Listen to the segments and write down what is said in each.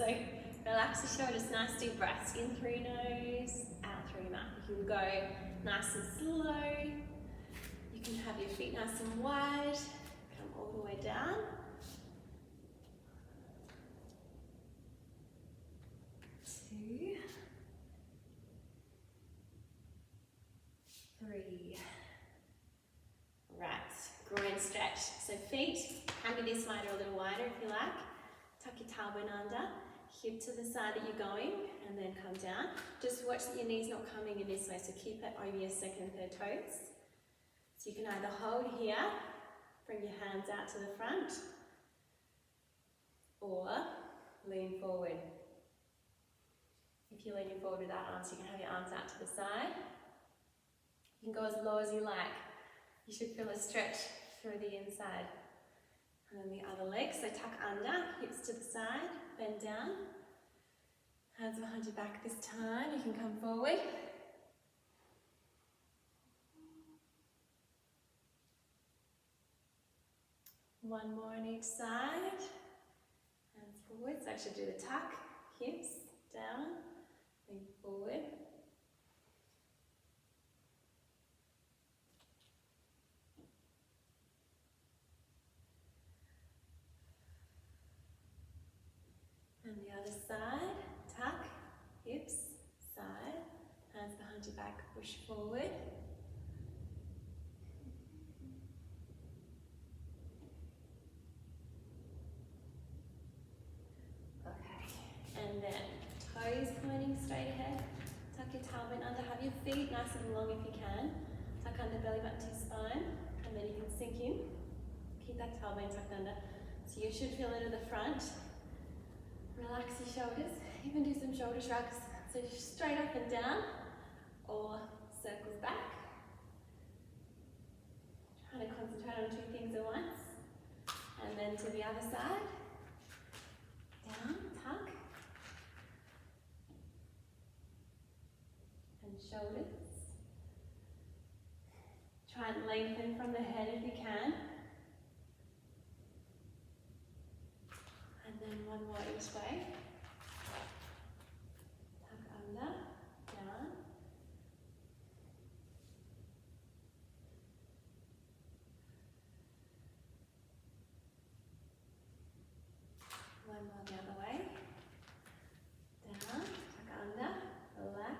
So relax your shoulders, nice deep breaths in through your nose, out through your mouth. You can go nice and slow. You can have your feet nice and wide. Come all the way down. 2, 3. Right, groin stretch. So feet can be this wide or a little wider if you like. Tuck your tailbone under, hip to the side that you're going, and then come down. Just watch that your knee's not coming in this way, so keep it over your second and third toes. So you can either hold here, bring your hands out to the front, or lean forward. If you're leaning forward without arms, you can have your arms out to the side. You can go as low as you like. You should feel a stretch through the inside. And then the other leg, so tuck under, hips to the side, bend down. Hands behind your back this time, you can come forward. One more on each side. Hands forward, so I should do the tuck, hips down, lean forward. And the other side, tuck, hips, side, hands behind your back, push forward. Okay, and then toes pointing straight ahead. Tuck your tailbone under, have your feet nice and long if you can. Tuck under, belly button to your spine, and then you can sink in. Keep that tailbone tucked under. So you should feel it at the front. Relax your shoulders, even do some shoulder shrugs, so straight up and down, or circles back. Trying to concentrate on 2 things at once. And then to the other side, down, tuck, and shoulders. Try and lengthen from the head if you can. And then one more each way. Tuck under, down. One more the other way. Down, tuck under, relax.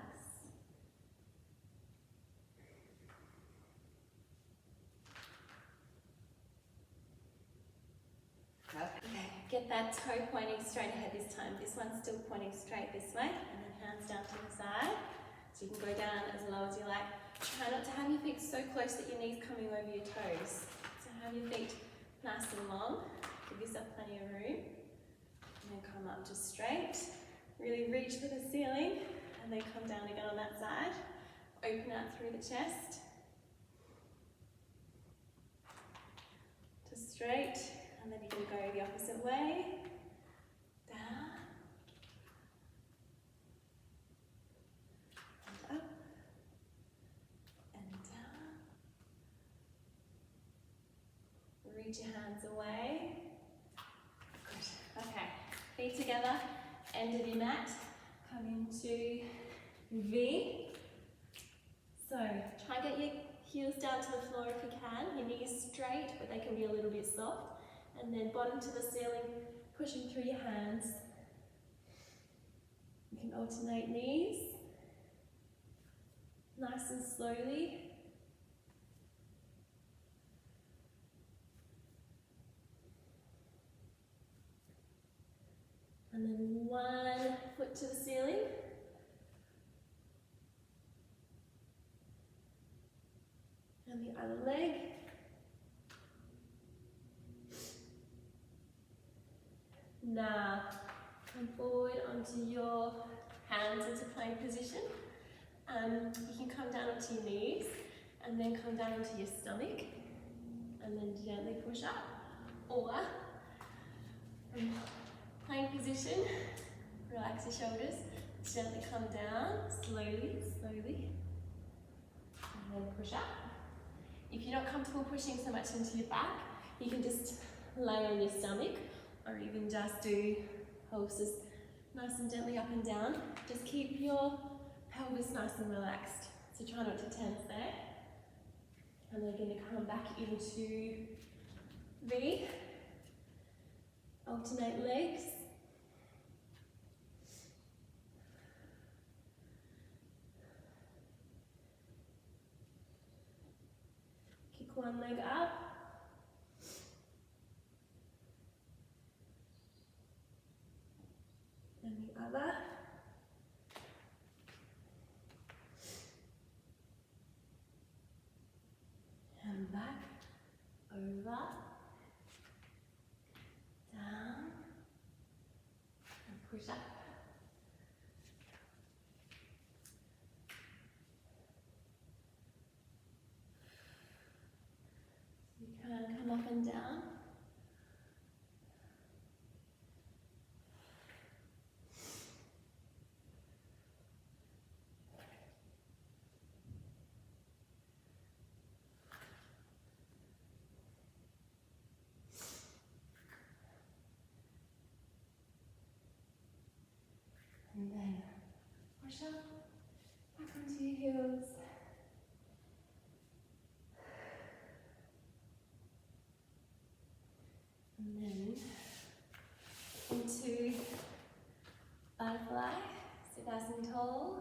Okay, get that toe pointing straight ahead this time. This one's still pointing straight this way, and then hands down to the side. So you can go down as low as you like. Try not to have your feet so close that your knees coming over your toes. So have your feet nice and long. Give yourself plenty of room. And then come up just straight. Really reach for the ceiling, and then come down again on that side. Open out through the chest. Just straight. And then you can go the opposite way, down, and up, and down. Reach your hands away. Good. Okay, feet together, end of your mat, come into V. So try and get your heels down to the floor if you can, your knees straight, but they can be a little bit soft. And then bottom to the ceiling, pushing through your hands. You can alternate knees, nice and slowly. And then one foot to the ceiling. And the other leg. Now, come forward onto your hands into plank position. You can come down onto your knees and then come down onto your stomach and then gently push up. Or, from plank position, relax your shoulders, gently come down, slowly, slowly, and then push up. If you're not comfortable pushing so much into your back, you can just lay on your stomach, or even just do horse's nice and gently up and down. Just keep your pelvis nice and relaxed. So try not to tense there. And we're going to come back into V. Alternate legs. Kick one leg up. And the other. And back, over, down, and push up. You can come up and down. And then push up, back onto your heels. And then into butterfly, sit nice and tall.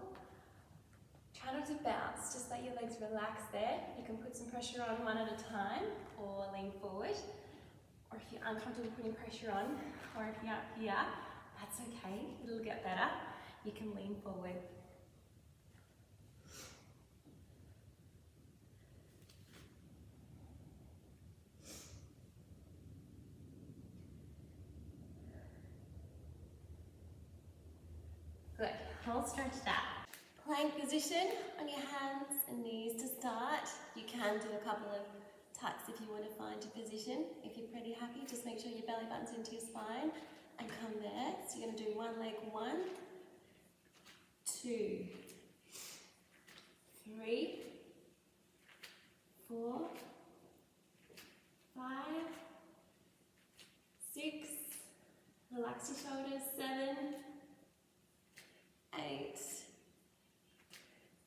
Try not to bounce, just let your legs relax there. You can put some pressure on one at a time or lean forward. Or if you're uncomfortable putting pressure on, or if you're up here, that's okay, it'll get better. You can lean forward. Good, whole stretch that. Plank position on your hands and knees to start. You can do a couple of tucks if you want to find your position. If you're pretty happy, just make sure your belly button's into your spine and come there. So you're going to do one leg, 1, 2, 3, 4, 5, 6, relax your shoulders, 7, 8,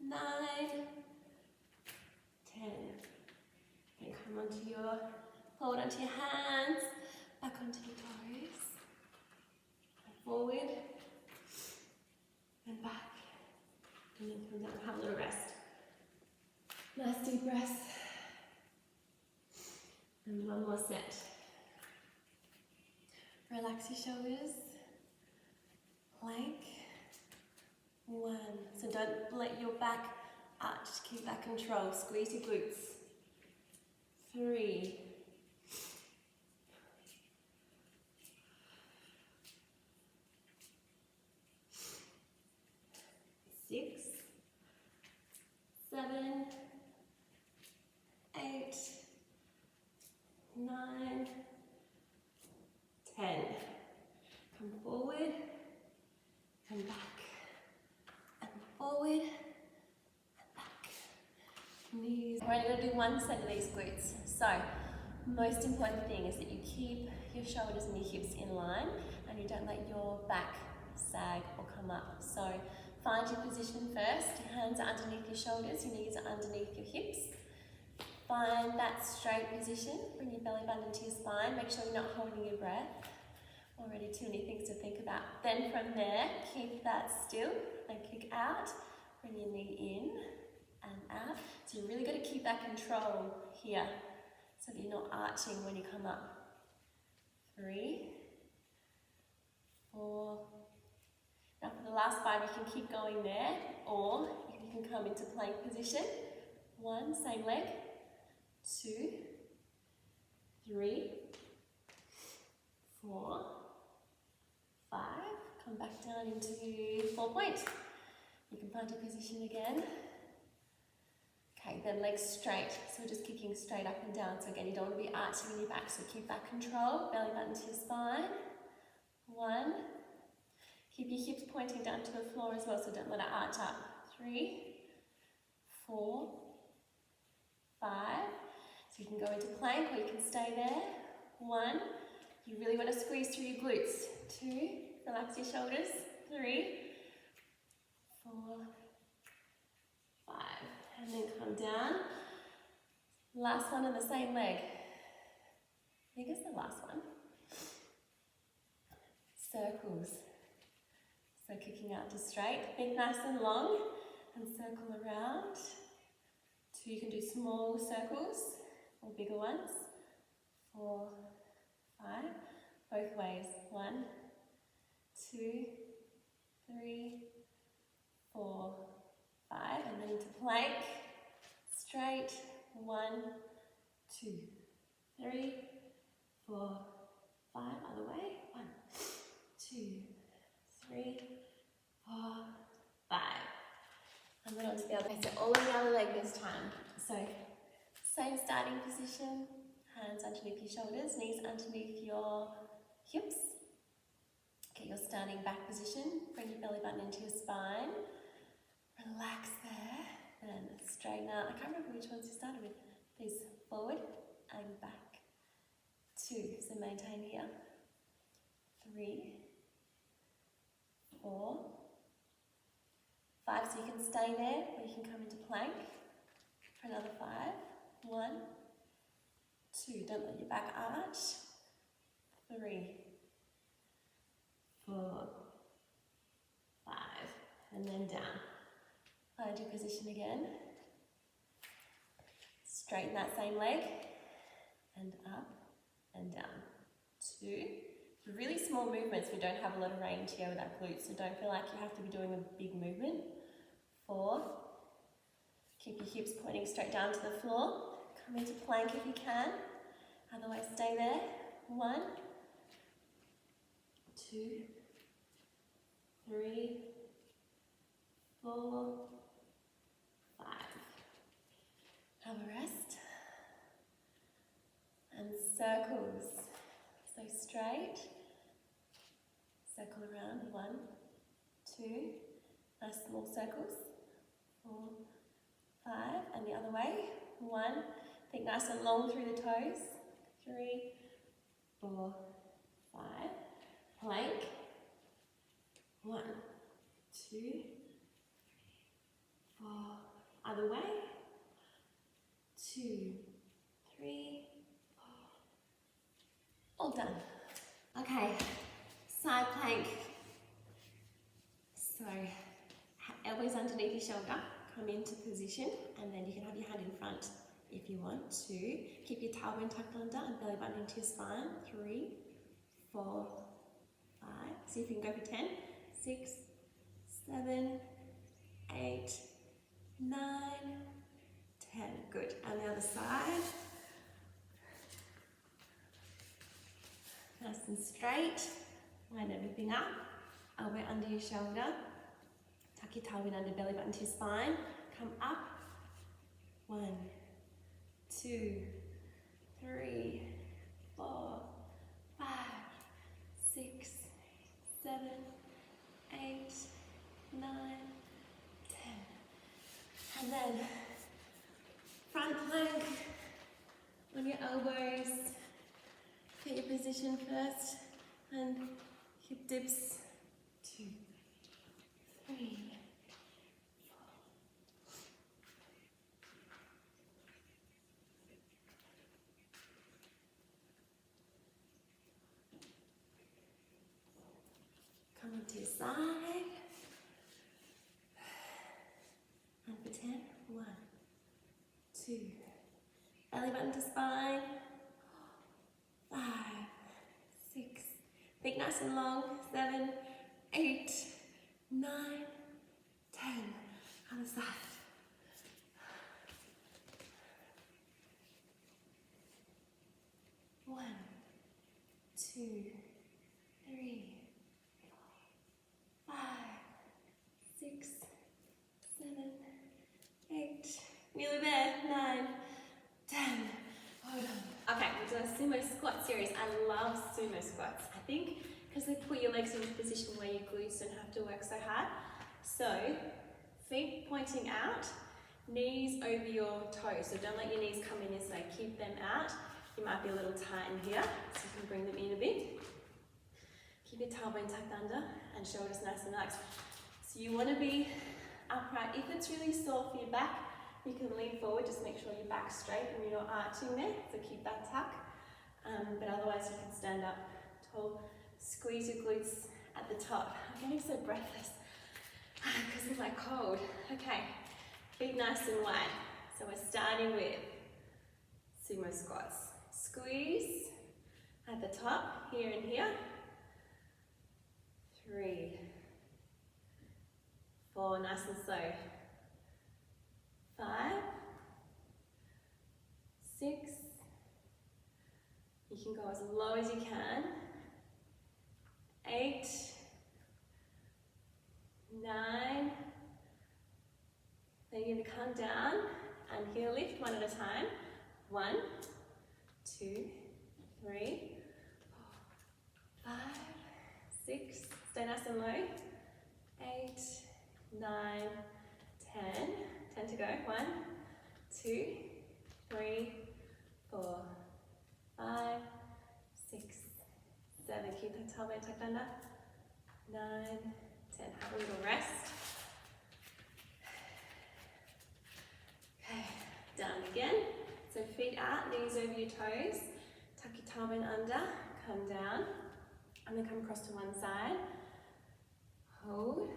9, 10. And come onto your, hold onto your hands, back onto your toes, and forward, and back, and then come down, have a little rest. Nice deep breath. And one more set. Relax your shoulders, plank, 1. So don't let your back arch, keep that control, squeeze your glutes. 3, 6, 7, 8, 9, 10. Come forward and back, and forward and back. Knees. We're only going to do one set of these glutes. So, most important thing is that you keep your shoulders and your hips in line and you don't let your back sag or come up. So, find your position first. Your hands are underneath your shoulders, your knees are underneath your hips. Find that straight position. Bring your belly button into your spine. Make sure you're not holding your breath. Already too many things to think about. Then from there, keep that still and kick out. Bring your knee in and out. So you really got to keep that control here so that you're not arching when you come up. 3, 4. Now for the last 5, you can keep going there, or you can come into plank position. 1, same leg. 2, 3, 4, 5. Come back down into 4 point. You can find your position again. Okay, then legs straight. So we're just kicking straight up and down. So again, you don't want to be arching in your back. So keep that control. Belly button to your spine. 1. Keep your hips pointing down to the floor as well. So don't let it arch up. 3, 4, 5. So you can go into plank or you can stay there. 1. You really want to squeeze through your glutes. 2. Relax your shoulders. 3, 4, 5. And then come down. Last one on the same leg. I think it's the last one. Circles. So kicking out to straight. Think nice and long and circle around. 2, you can do small circles or bigger ones. 4, 5. Both ways. 1, 2, 3, 4, 5. And then into plank. Straight. 1, 2, 3, 4, 5. Other way. 1, 2, 3, 4, 5. And then onto the other. So all on the other leg this time. So same starting position. Hands underneath your shoulders, knees underneath your hips. Get your standing back position. Bring your belly button into your spine. Relax there. Then straighten out. I can't remember which ones you started with. These forward and back. 2. So maintain here. 3, 4, 5. So you can stay there, or you can come into plank for another 5. 1, 2. Don't let your back arch. 3, 4, 5. And then down. Find your position again. Straighten that same leg. And up and down. 2. Really small movements. We don't have a lot of range here with our glutes, so don't feel like you have to be doing a big movement. 4. Keep your hips pointing straight down to the floor. Come into plank if you can. Otherwise, stay there. 1, 2, 3, 4, 5. Have a rest. And circles. So straight. Circle around. 1, 2. Nice small circles. 4, 5. And the other way. 1. Think nice and long through the toes. 3, 4, 5. Plank. 1, 2, 3, 4. Other way. 2, 3, 4. All done. Okay, side plank. So, elbows underneath your shoulder. Come into position, and then you can have your hand in front if you want to. Keep your tailbone tucked under and belly button into your spine. 3, 4, 5. See if you can go for 10. 6, 7, 8, 9, 10. Good. And the other side. Nice and straight. Line everything up. Elbow under your shoulder. Tuck your tailbone under, belly button to your spine. Come up. 1, 2, 3, 4, 5, 6, 7, 8, 9, 10. And then front plank on your elbows. Get your position first and hip dips. 2, 3, 4. Come onto your side. And for 10. 1, 2. Belly button to spine. 5, 6. Think nice and long. 7, 8, 9, 10. Other side. 1, 2, 3, 4, 5, 6, 7, 8. Nearly there. 9, 10. Hold on. Okay, we're doing a sumo squat series. I love sumo squats. I think because they put your legs into a position where your glutes don't have to work so hard. So, feet pointing out, knees over your toes. So don't let your knees come in this way. Keep them out. You might be a little tight in here, so you can bring them in a bit. Keep your tailbone tucked under and shoulders nice and relaxed. So you want to be upright. If it's really sore for your back, you can lean forward, just make sure your back's straight and you're not arching there, so keep that tuck. But otherwise you can stand up tall, squeeze your glutes at the top. I'm getting so breathless because of my cold. Okay, feet nice and wide. So we're starting with sumo squats. Squeeze at the top, here and here. 3, 4, nice and slow. 5, 6, you can go as low as you can. 8, 9, then you're going to come down and heel lift one at a time. 1, 2, 3, 4, 5, 6, stay nice and low. 8, 9, 10. 10 to go. 1, 2, 3, 4, 5, 6, 7. Keep the tailbone tucked under. 9, 10. Have a little rest. Okay, down again. So feet out, knees over your toes. Tuck your tailbone under, come down, and then come across to one side. Hold.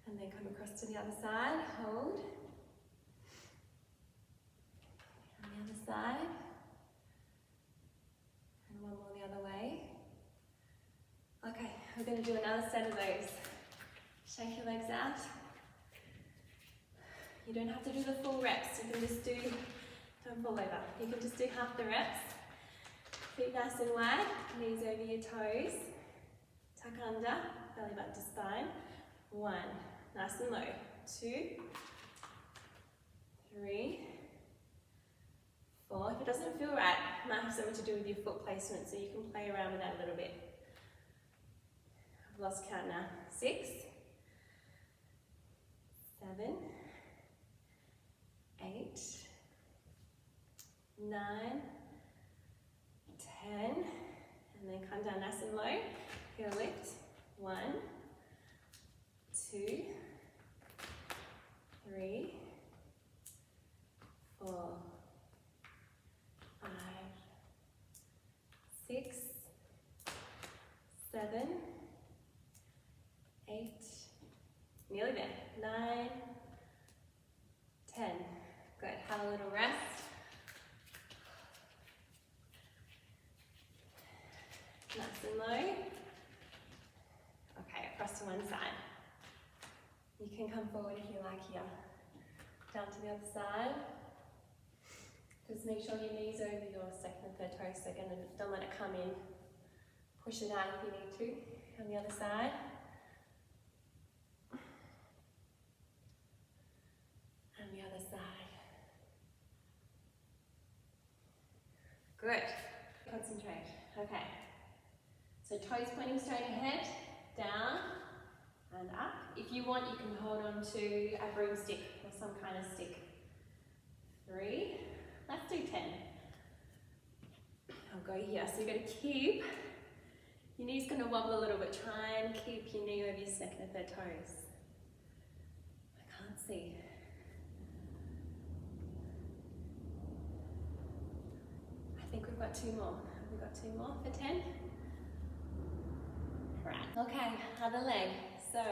And then come across to the other side, hold. And the other side. And one more the other way. Okay, we're going to do another set of those. Shake your legs out. You don't have to do the full reps, you can just do, don't fall over, you can just do half the reps. Feet nice and wide, knees over your toes. Tuck under, belly button to spine. 1. Nice and low. 2, 3, 4. If it doesn't feel right, it might have something to do with your foot placement, so you can play around with that a little bit. I've lost count now. 6, 7, 8, 9, 10, and then come down nice and low. Heel lift. 1, 2, 3, 4, 5, 6, 7, 8, nearly there. 9, 10. Good. Have a little rest. Nice and low. Okay, across to one side. You can come forward if you like here. Down to the other side. Just make sure your knees over your second and third toes, so again, don't let it come in. Push it out if you need to. On the other side. And the other side. Good. Concentrate. Okay. So toes pointing straight ahead, down and up. If you want, you can hold on to a broomstick or some kind of stick. 3. Let's do 10. I'll go here. So you're going to keep, your knee's going to wobble a little bit. Try and keep your knee over your second and third toes. I can't see. I think we've got 2 more. Have we got 2 more for 10? Right. Okay, other leg. So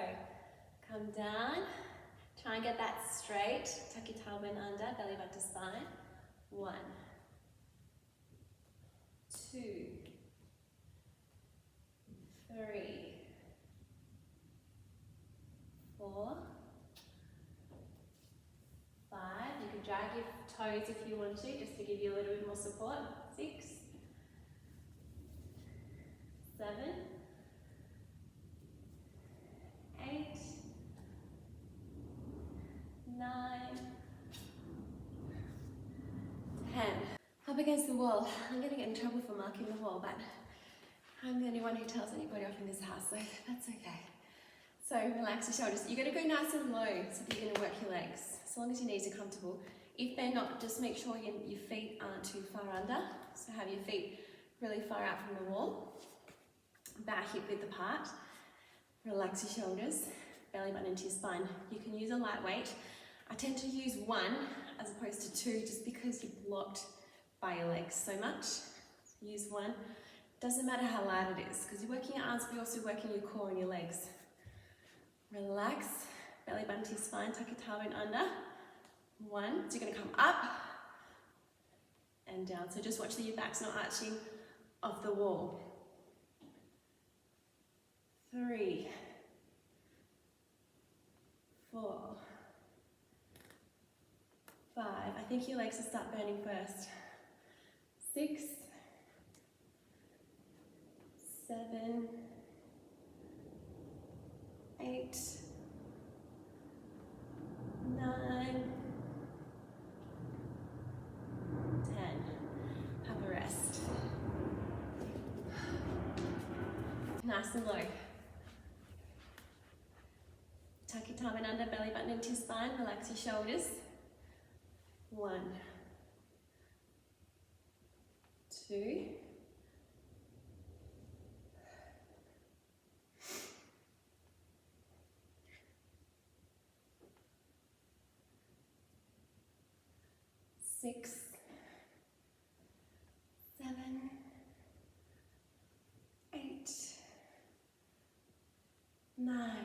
come down. Try and get that straight. Tuck your tailbone under, belly button to spine. 1, 2, 3, 4, 5. You can drag your toes if you want to, just to give you a little bit more support. 6, 7, 8, 9, 10. Up against the wall. I'm going to get in trouble for marking the wall, but I'm the only one who tells anybody off in this house, so that's okay. So relax your shoulders. You're going to go nice and low so that you're going to work your legs, as long as your knees are comfortable. If they're not, just make sure your feet aren't too far under. So have your feet really far out from the wall. back hip width apart. Relax your shoulders, belly button into your spine. You can use a light weight. I tend to use 1 as opposed to 2 just because you're blocked by your legs so much. Use 1. Doesn't matter how light it is because you're working your arms but you're also working your core and your legs. Relax, belly button to your spine, tuck your tailbone under. 1, so you're going to come up and down. So just watch that your back's not arching off the wall. 3, 4, 5. I think your legs will start burning first. 6, 7, 8, 9, 10. Have a rest. Nice and low. Tuck your tailbone under, belly button into your spine, relax your shoulders. 1, 2, 6, 7, 8, 9,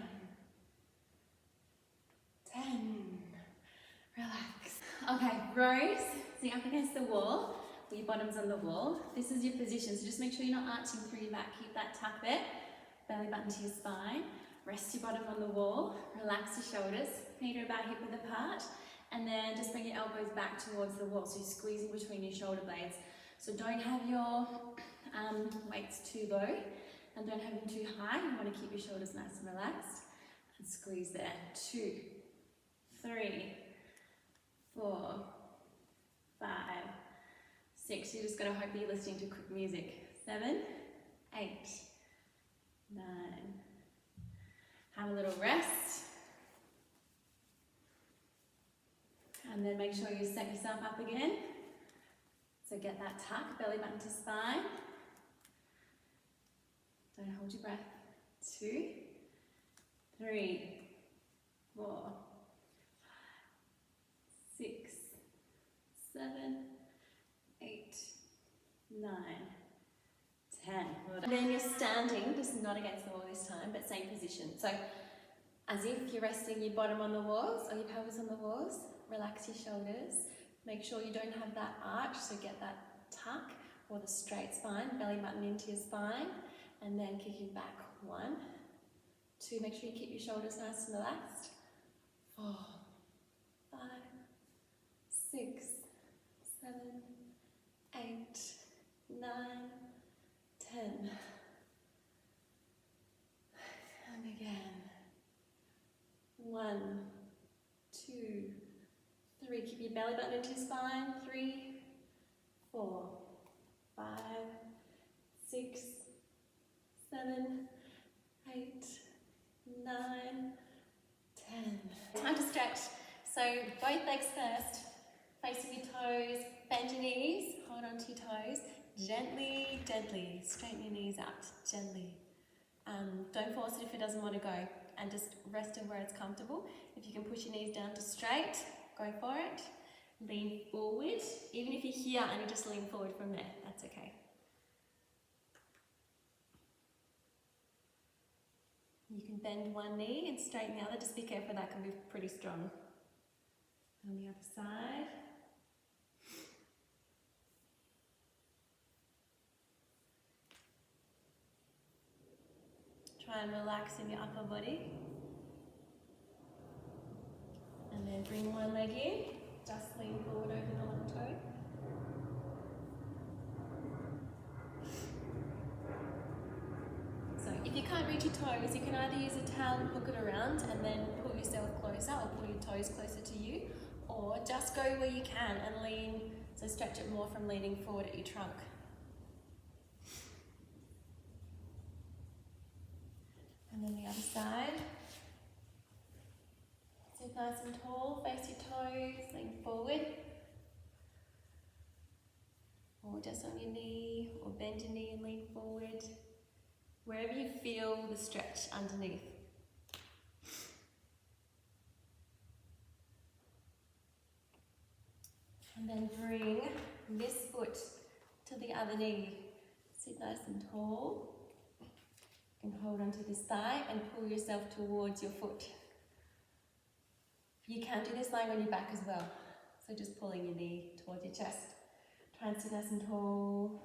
10. Relax. Okay, rows. So you're up against the wall, with your bottom's on the wall. This is your position, so just make sure you're not arching through your back. Keep that tuck there. Belly button to your spine. Rest your bottom on the wall. Relax your shoulders. Feet are about hip width apart. And then just bring your elbows back towards the wall, so you're squeezing between your shoulder blades. So don't have your weights too low and don't have them too high. You want to keep your shoulders nice and relaxed and squeeze there. 2, 3, 4, 5, 6. You're just going to hope that you're listening to quick music. 7, 8, 9. Have a little rest. And then make sure you set yourself up again. So get that tuck, belly button to spine. Don't hold your breath. 2, 3, 4, 6, 7, 8, 9, 10. And then you're standing, just not against the wall this time, but same position. So as if you're resting your bottom on the walls or your pelvis on the walls. Relax your shoulders. Make sure you don't have that arch, so get that tuck or the straight spine, belly button into your spine, and then kicking back. 1, 2, make sure you keep your shoulders nice and relaxed. 4, 5, 6, 7, 8, 9, 10. And again. 1, 2, 3. Keep your belly button into your spine. 3, 4, 5, 6, 7, 8, 9, 10. Time to stretch. So both legs first, facing your toes, bend your knees, hold on to your toes. Gently, gently, straighten your knees out, gently. Don't force it if it doesn't want to go, and just rest it where it's comfortable. If you can push your knees down to straight, go for it. Lean forward. Even if you're here and you just lean forward from there, that's okay. You can bend one knee and straighten the other. Just be careful, that can be pretty strong. On the other side. Try and relax in your upper body. And then bring one leg in. Just lean forward over the long toe. So if you can't reach your toes, you can either use a towel and hook it around and then pull yourself closer, or pull your toes closer to you, or just go where you can and lean, so stretch it more from leaning forward at your trunk. And then the other side. Sit nice and tall, face your toes, lean forward. Or just on your knee, or bend your knee and lean forward. wherever you feel the stretch underneath. And then bring this foot to the other knee. Sit nice and tall. You can hold onto this thigh and pull yourself towards your foot. You can do this lying on your back as well. So just pulling your knee towards your chest. Try and sit nice and tall.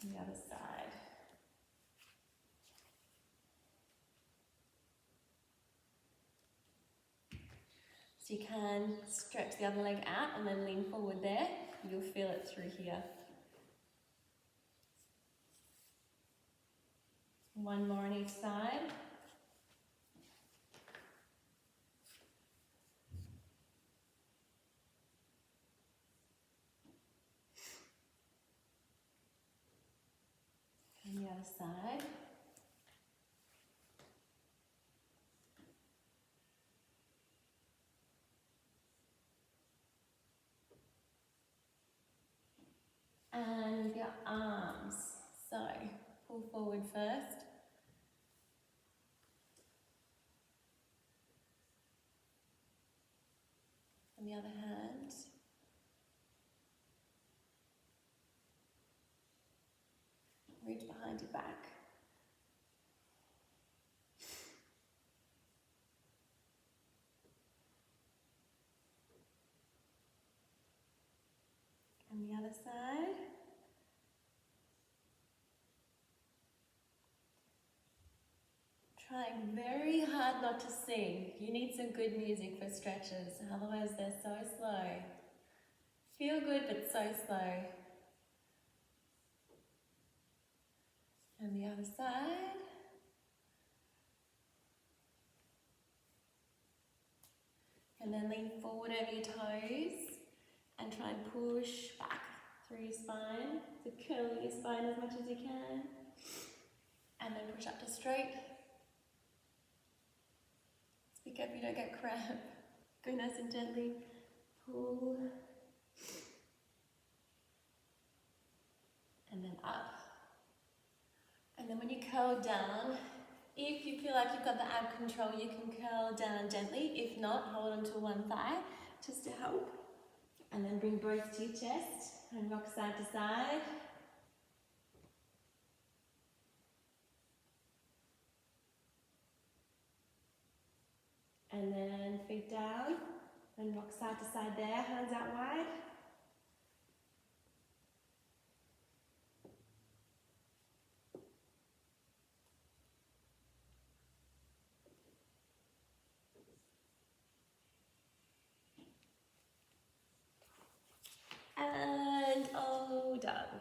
And the other side. So you can stretch the other leg out and then lean forward there. You'll feel it through here. One more on each side. And the other side. And with your arms, so pull forward first. On the other hand, reach behind your back. And the other side. Trying very hard not to sing. You need some good music for stretches, otherwise they're so slow. Feel good, but so slow. And the other side. And then lean forward over your toes and try and push back through your spine. So curling your spine as much as you can. And then push up to straight. Speak up, you don't get cramp. Go nice and gently. Pull. And then up. And then when you curl down, if you feel like you've got the ab control, you can curl down gently. If not, hold on to one thigh just to help. And then bring both to your chest and rock side to side. And then feet down and rock side to side there, hands out wide. And all done.